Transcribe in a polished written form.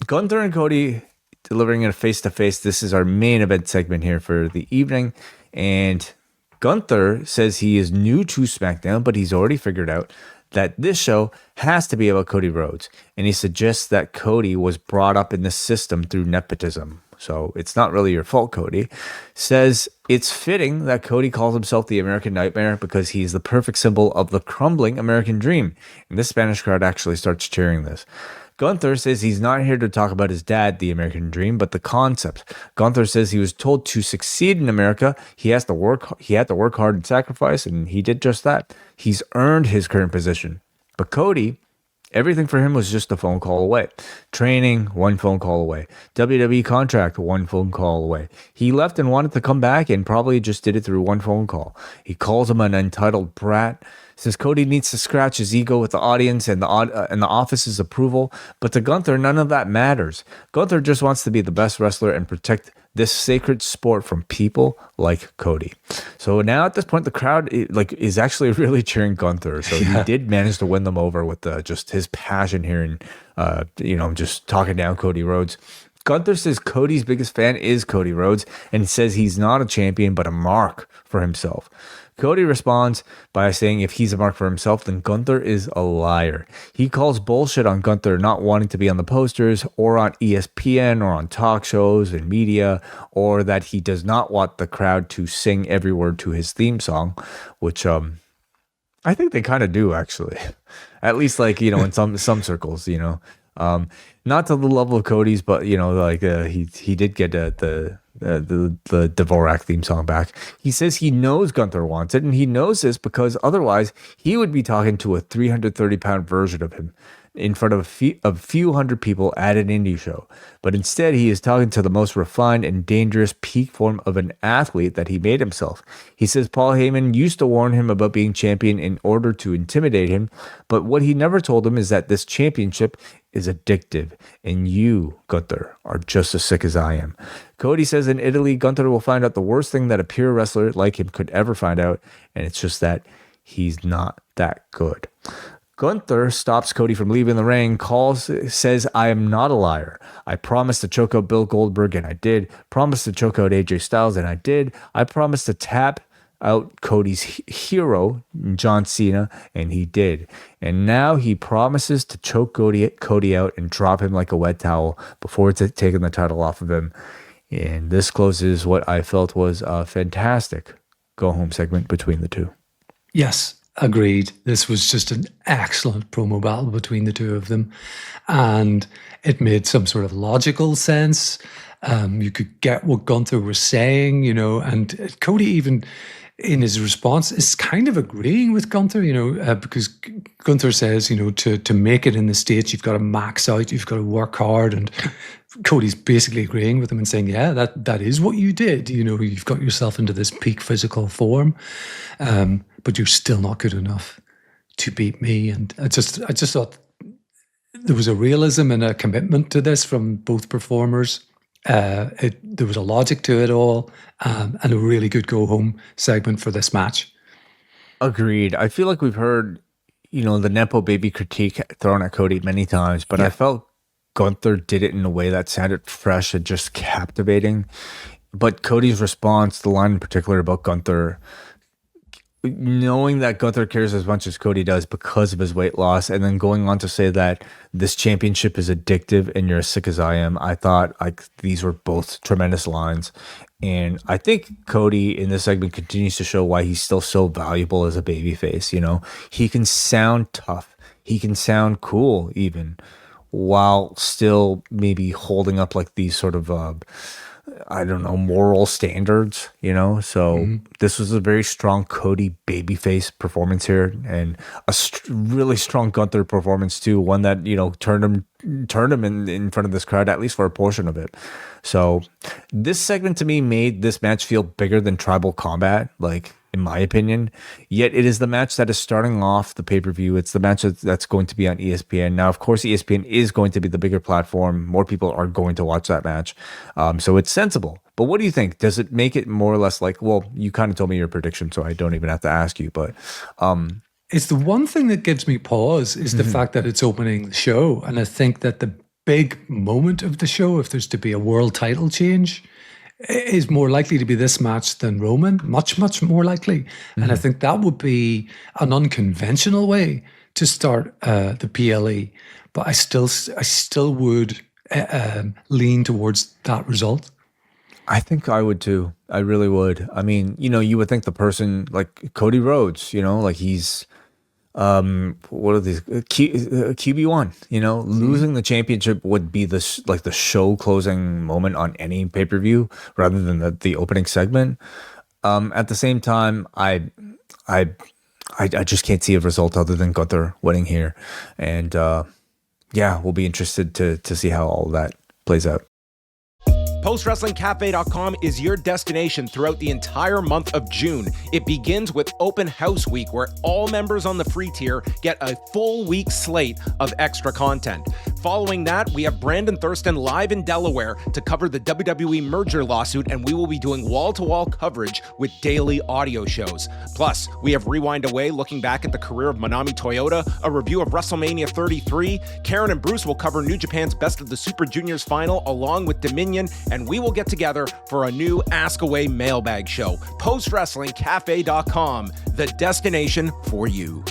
Gunther and Cody delivering a face to face. This is our main event segment here for the evening. And Gunther says he is new to SmackDown, but he's already figured out that this show has to be about Cody Rhodes. And he suggests that Cody was brought up in the system through nepotism. So it's not really your fault, Cody. Says it's fitting that Cody calls himself the American Nightmare because he's the perfect symbol of the crumbling American dream. And this Spanish crowd actually starts cheering this. Gunther says he's not here to talk about his dad, the American dream, but the concept. Gunther says he was told to succeed in America, he had to work hard and sacrifice, and he did just that. He's earned his current position. But Cody, everything for him was just a phone call away. Training, one phone call away. WWE contract, one phone call away. He left and wanted to come back and probably just did it through one phone call. He calls him an entitled brat. Says Cody needs to scratch his ego with the audience and the office's approval, but to Gunther, none of that matters. Gunther just wants to be the best wrestler and protect this sacred sport from people like Cody. So now at this point, the crowd is actually really cheering Gunther. So he did manage to win them over with just his passion here and just talking down Cody Rhodes. Gunther says Cody's biggest fan is Cody Rhodes and says he's not a champion but a mark for himself. Cody responds by saying if he's a mark for himself, then Gunther is a liar. He calls bullshit on Gunther not wanting to be on the posters or on ESPN or on talk shows and media, or that he does not want the crowd to sing every word to his theme song, which I think they kind of do actually. At least in some circles, not to the level of Cody's, but he did get the Dvorak theme song back. He says he knows Gunther wants it, and he knows this because otherwise he would be talking to a 330-pound version of him in front of a few hundred people at an indie show. But instead, he is talking to the most refined and dangerous peak form of an athlete that he made himself. He says Paul Heyman used to warn him about being champion in order to intimidate him, but what he never told him is that this championship is addictive, and you, Gunther, are just as sick as I am. Cody says in Italy, Gunther will find out the worst thing that a pure wrestler like him could ever find out, and it's just that he's not that good. Gunther stops Cody from leaving the ring, says, I am not a liar. I promised to choke out Bill Goldberg, and I did. Promised to choke out AJ Styles, and I did. I promised to tap out Cody's hero, John Cena, and he did. And now he promises to choke Cody out and drop him like a wet towel before taking the title off of him. And this closes what I felt was a fantastic go-home segment between the two. Yes. Agreed. This was just an excellent promo battle between the two of them. And it made some sort of logical sense. You could get what Gunther was saying, and Cody even in his response is kind of agreeing with Gunther, because Gunther says, to make it in the States, you've got to max out, you've got to work hard. And Cody's basically agreeing with him and saying, yeah, that is what you did. You've got yourself into this peak physical form. But you're still not good enough to beat me. And I just thought there was a realism and a commitment to this from both performers. There was a logic to it all, and a really good go-home segment for this match. Agreed. I feel like we've heard, the Nepo baby critique thrown at Cody many times, but I felt Gunther did it in a way that sounded fresh and just captivating. But Cody's response, the line in particular about Gunther, knowing that Gunther cares as much as Cody does because of his weight loss, and then going on to say that this championship is addictive and you're as sick as I am, I thought these were both tremendous lines. And I think Cody in this segment continues to show why he's still so valuable as a babyface. He can sound tough. He can sound cool even, while still maybe holding up these sort of moral standards, So This was a very strong Cody babyface performance here, and a really strong Gunther performance too. One that turned him in front of this crowd, at least for a portion of it. So this segment to me made this match feel bigger than Tribal Combat, in my opinion. Yet it is the match that is starting off the pay-per-view. It's the match that's going to be on ESPN. Now, of course, ESPN is going to be the bigger platform. More people are going to watch that match. So it's sensible. But what do you think? Does it make it more or less you kind of told me your prediction, so I don't even have to ask you, but... It's the one thing that gives me pause is the fact that it's opening the show. And I think that the big moment of the show, if there's to be a world title change, is more likely to be this match than Roman. Much, much more likely. And I think that would be an unconventional way to start the PLE. But I still would lean towards that result. I think I would too. I really would. I mean, you would think the person like Cody Rhodes, like he's what are these QB1, losing the championship would be the show closing moment on any pay-per-view rather than the opening segment. At the same time, I just can't see a result other than Gunther winning here. And yeah, we'll be interested to see how all of that plays out. PostWrestlingCafe.com is your destination throughout the entire month of June. It begins with Open House Week, where all members on the free tier get a full week slate of extra content. Following that, we have Brandon Thurston live in Delaware to cover the WWE merger lawsuit, and we will be doing wall-to-wall coverage with daily audio shows. Plus, we have Rewind Away looking back at the career of Manami Toyota, a review of WrestleMania 33. Karen and Bruce will cover New Japan's Best of the Super Juniors final along with Dominion, and we will get together for a new Ask Away mailbag show. PostWrestlingCafe.com, the destination for you.